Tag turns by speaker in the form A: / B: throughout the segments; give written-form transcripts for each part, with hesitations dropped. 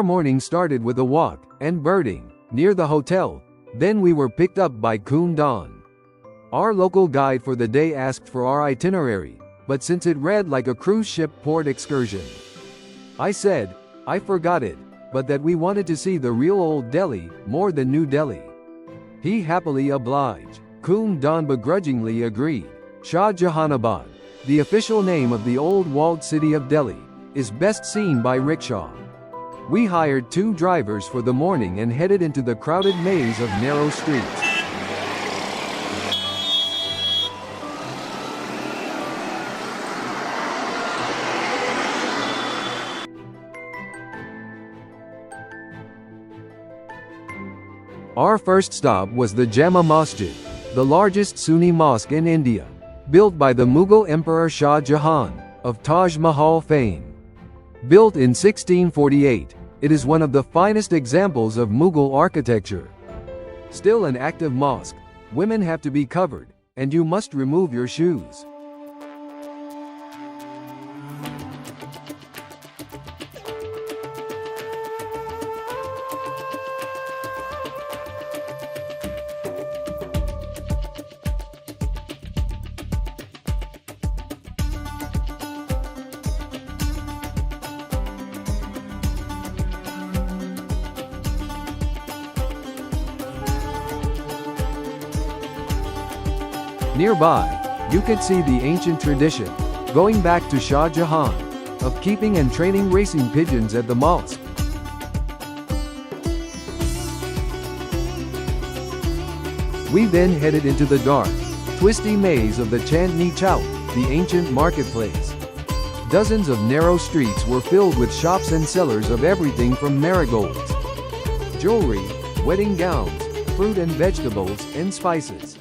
A: Our morning started with a walk and birding near the hotel. Then we were picked up by Khoon Don. Our local guide for the day asked for our itinerary, but since it read like a cruise ship port excursion, I said I forgot it, but that we wanted to see the real Old Delhi more than New Delhi. He happily obliged. Khoon Don begrudgingly agreed. Shah Jahanabad, the official name of the old walled city of Delhi, is best seen by rickshaw. We hired 2 drivers for the morning and headed into the crowded maze of narrow streets. Our first stop was the Jama Masjid, the largest Sunni mosque in India, built by the Mughal Emperor Shah Jahan, of Taj Mahal fame. Built in 1648, it is one of the finest examples of Mughal architecture. Still an active mosque, women have to be covered, and you must remove your shoes. Nearby, you could see the ancient tradition, going back to Shah Jahan, of keeping and training racing pigeons at the mosque. We then headed into the dark, twisty maze of the Chandni Chowk, the ancient marketplace. Dozens of narrow streets were filled with shops and sellers of everything from marigolds, jewelry, wedding gowns, fruit and vegetables, and spices.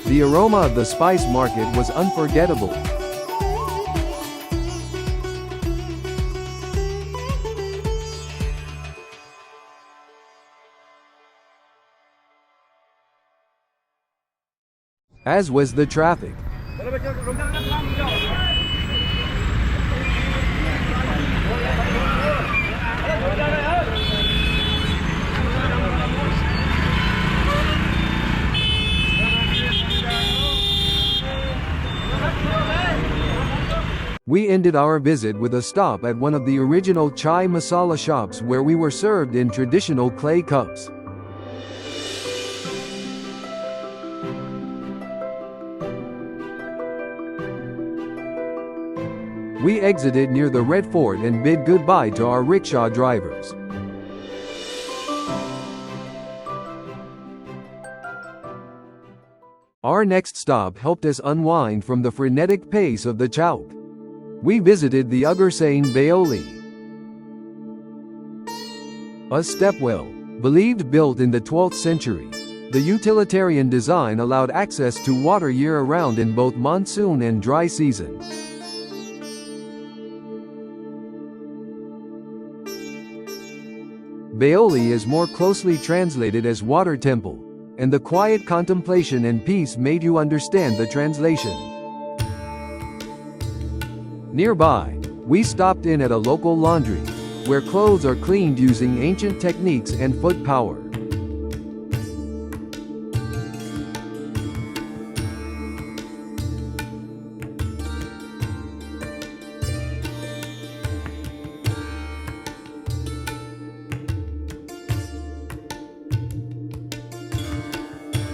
A: The aroma of the spice market was unforgettable. As was the traffic. We ended our visit with a stop at one of the original chai masala shops where we were served in traditional clay cups. We exited near the Red Fort and bid goodbye to our rickshaw drivers. Our next stop helped us unwind from the frenetic pace of the Chowk. We visited the Agarsain Baoli, a stepwell, believed built in the 12th century. The utilitarian design allowed access to water year-round in both monsoon and dry season. Baoli is more closely translated as water temple, and the quiet contemplation and peace made you understand the translation. Nearby, we stopped in at a local laundry, where clothes are cleaned using ancient techniques and foot power.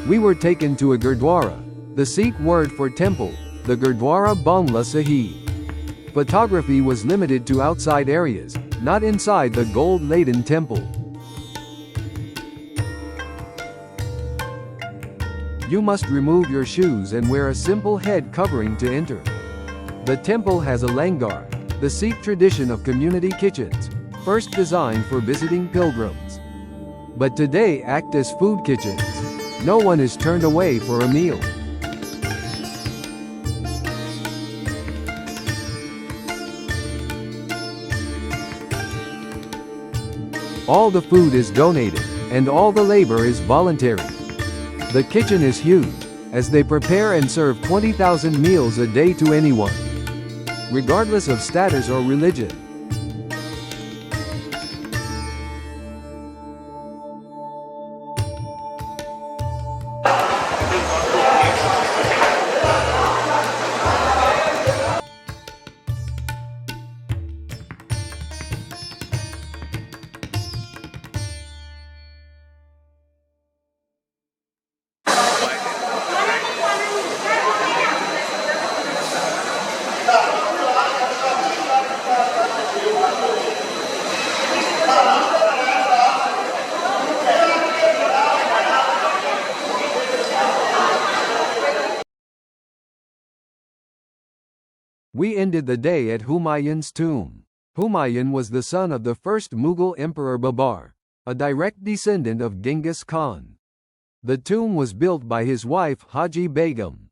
A: We were taken to a gurdwara, the Sikh word for temple, the Gurdwara Bangla Sahib. Photography was limited to outside areas, not inside the gold-laden temple. You must remove your shoes and wear a simple head covering to enter. The temple has a langar, the Sikh tradition of community kitchens, first designed for visiting pilgrims. But today act as food kitchens. No one is turned away for a meal. All the food is donated, and all the labor is voluntary. The kitchen is huge, as they prepare and serve 20,000 meals a day to anyone, regardless of status or religion. We ended the day at Humayun's tomb. Humayun was the son of the first Mughal emperor Babar, a direct descendant of Genghis Khan. The tomb was built by his wife Haji Begum.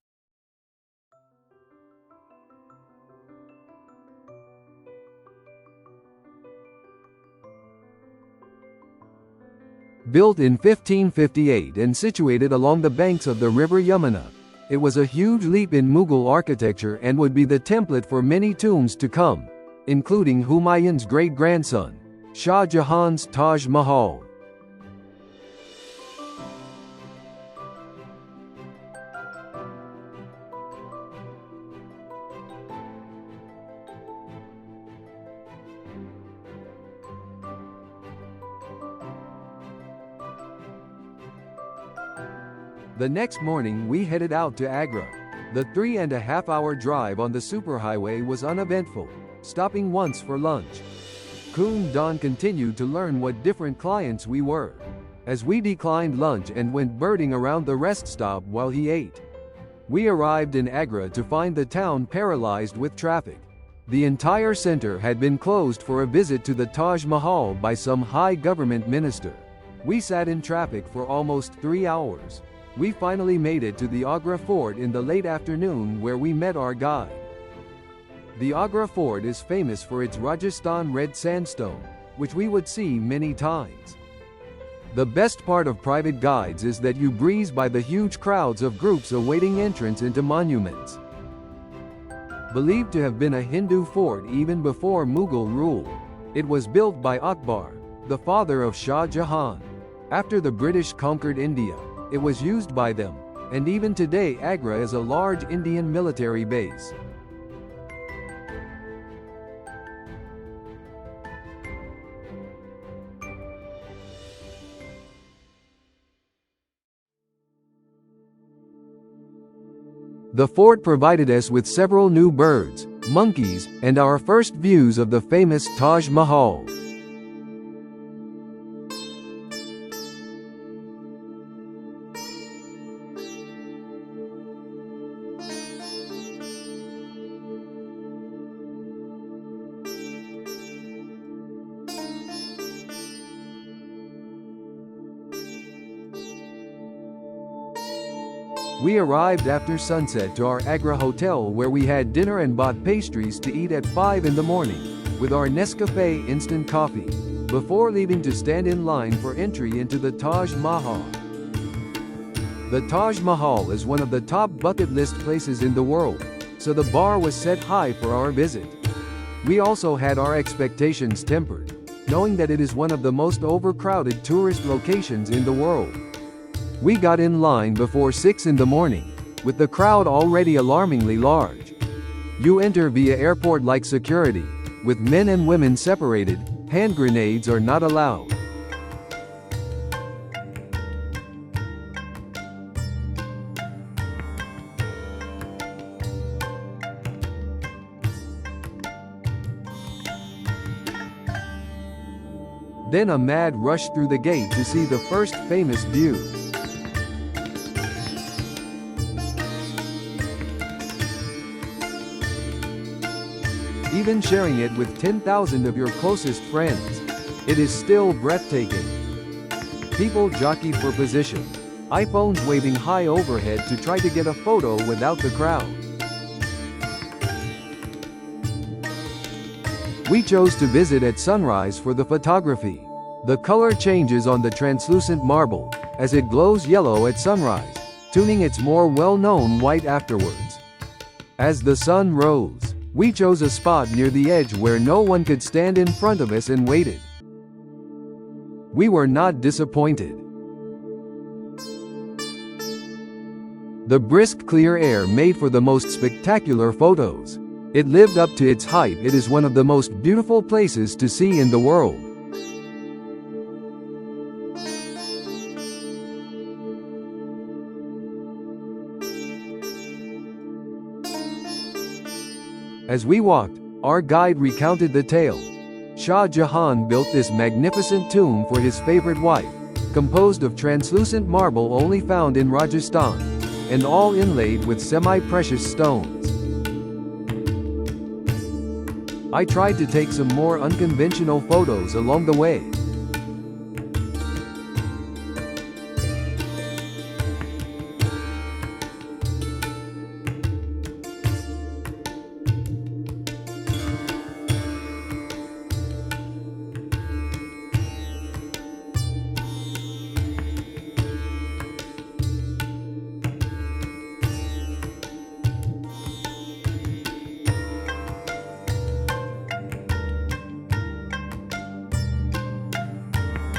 A: Built in 1558 and situated along the banks of the river Yamuna, it was a huge leap in Mughal architecture and would be the template for many tombs to come, including Humayun's great-grandson, Shah Jahan's Taj Mahal. The next morning we headed out to Agra. The 3.5-hour drive on the superhighway was uneventful, stopping once for lunch. Kun Don continued to learn what different clients we were, as we declined lunch and went birding around the rest stop while he ate. We arrived in Agra to find the town paralyzed with traffic. The entire center had been closed for a visit to the Taj Mahal by some high government minister. We sat in traffic for almost 3 hours. We finally made it to the Agra Fort in the late afternoon where we met our guide. The Agra Fort is famous for its Rajasthan red sandstone, which we would see many times. The best part of private guides is that you breeze by the huge crowds of groups awaiting entrance into monuments. Believed to have been a Hindu fort even before Mughal rule, it was built by Akbar, the father of Shah Jahan. After the British conquered India, it was used by them, and even today Agra is a large Indian military base. The fort provided us with several new birds, monkeys, and our first views of the famous Taj Mahal. We arrived after sunset to our Agra hotel where we had dinner and bought pastries to eat at 5 in the morning, with our Nescafe instant coffee, before leaving to stand in line for entry into the Taj Mahal. The Taj Mahal is one of the top bucket list places in the world, so the bar was set high for our visit. We also had our expectations tempered, knowing that it is one of the most overcrowded tourist locations in the world. We got in line before 6 in the morning, with the crowd already alarmingly large. You enter via airport-like security, with men and women separated. Hand grenades are not allowed. Then a mad rush through the gate to see the first famous view. Even sharing it with 10,000 of your closest friends, it is still breathtaking. People jockey for position, iPhones waving high overhead to try to get a photo without the crowd. We chose to visit at sunrise for the photography. The color changes on the translucent marble, as it glows yellow at sunrise, tuning its more well-known white afterwards. As the sun rose, we chose a spot near the edge where no one could stand in front of us and waited. We were not disappointed. The brisk clear air made for the most spectacular photos. It lived up to its hype. It is one of the most beautiful places to see in the world. As we walked, our guide recounted the tale. Shah Jahan built this magnificent tomb for his favorite wife, composed of translucent marble only found in Rajasthan, and all inlaid with semi-precious stones. I tried to take some more unconventional photos along the way.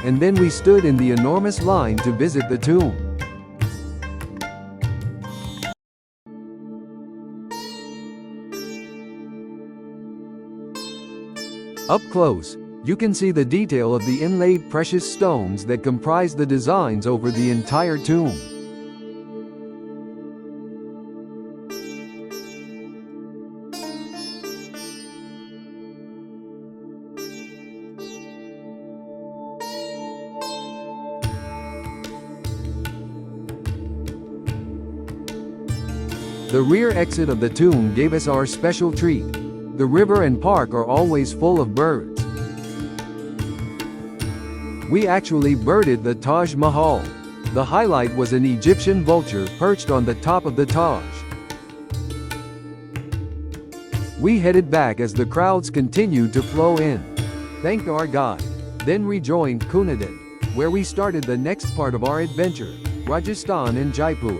A: And then we stood in the enormous line to visit the tomb. Up close, you can see the detail of the inlaid precious stones that comprise the designs over the entire tomb. The rear exit of the tomb gave us our special treat. The river and park are always full of birds. We actually birded the Taj Mahal. The highlight was an Egyptian vulture perched on the top of the Taj. We headed back as the crowds continued to flow in. Thanked our guide, then rejoined Kunadin, where we started the next part of our adventure, Rajasthan and Jaipur.